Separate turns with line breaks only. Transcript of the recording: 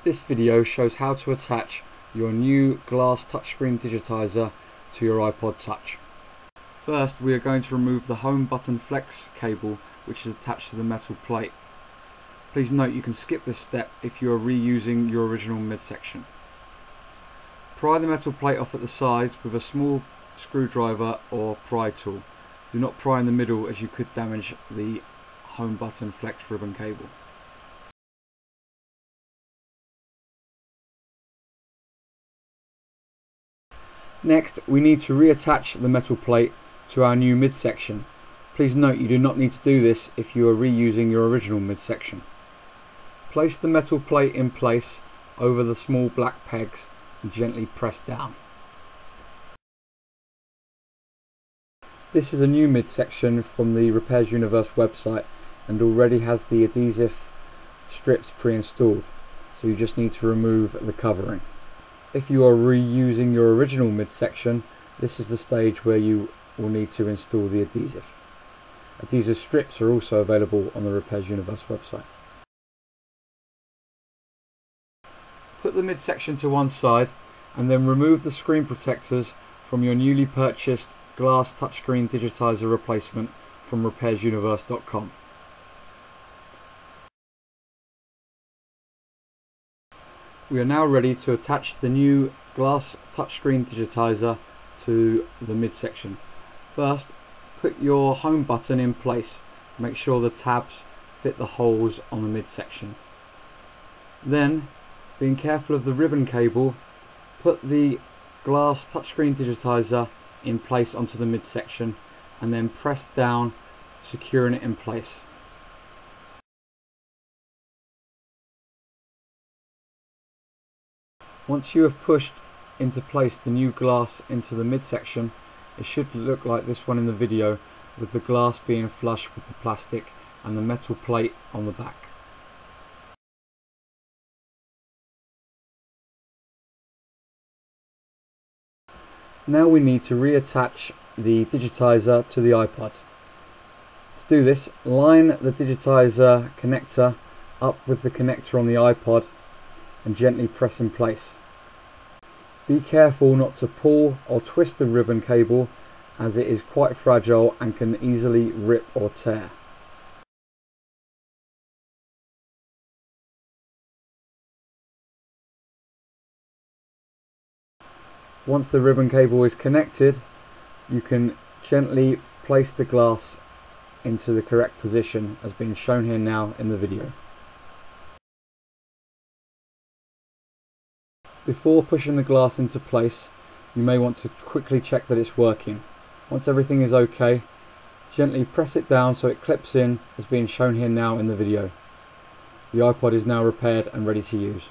This video shows how to attach your new glass touchscreen digitizer to your iPod Touch. First, we are going to remove the home button flex cable which is attached to the metal plate. Please note you can skip this step if you are reusing your original midsection. Pry the metal plate off at the sides with a small screwdriver or pry tool. Do not pry in the middle as you could damage the home button flex ribbon cable. Next, we need to reattach the metal plate to our new midsection. Please note you do not need to do this if you are reusing your original midsection. Place the metal plate in place over the small black pegs and gently press down. This is a new midsection from the Repairs Universe website and already has the adhesive strips pre-installed, so you just need to remove the covering. If you are reusing your original midsection, this is the stage where you will need to install the adhesive. Adhesive strips are also available on the Repairs Universe website. Put the midsection to one side and then remove the screen protectors from your newly purchased glass touchscreen digitizer replacement from repairsuniverse.com. We are now ready to attach the new glass touchscreen digitizer to the midsection. First, put your home button in place. Make sure the tabs fit the holes on the midsection. Then, being careful of the ribbon cable, put the glass touchscreen digitizer in place onto the midsection and then press down, securing it in place. Once you have pushed into place the new glass into the midsection, it should look like this one in the video, with the glass being flush with the plastic and the metal plate on the back. Now we need to reattach the digitizer to the iPod. To do this, line the digitizer connector up with the connector on the iPod and gently press in place. Be careful not to pull or twist the ribbon cable, as it is quite fragile and can easily rip or tear. Once the ribbon cable is connected, you can gently place the glass into the correct position as being shown here now in the video. Before pushing the glass into place, you may want to quickly check that it's working. Once everything is okay, gently press it down so it clips in as being shown here now in the video. The iPod is now repaired and ready to use.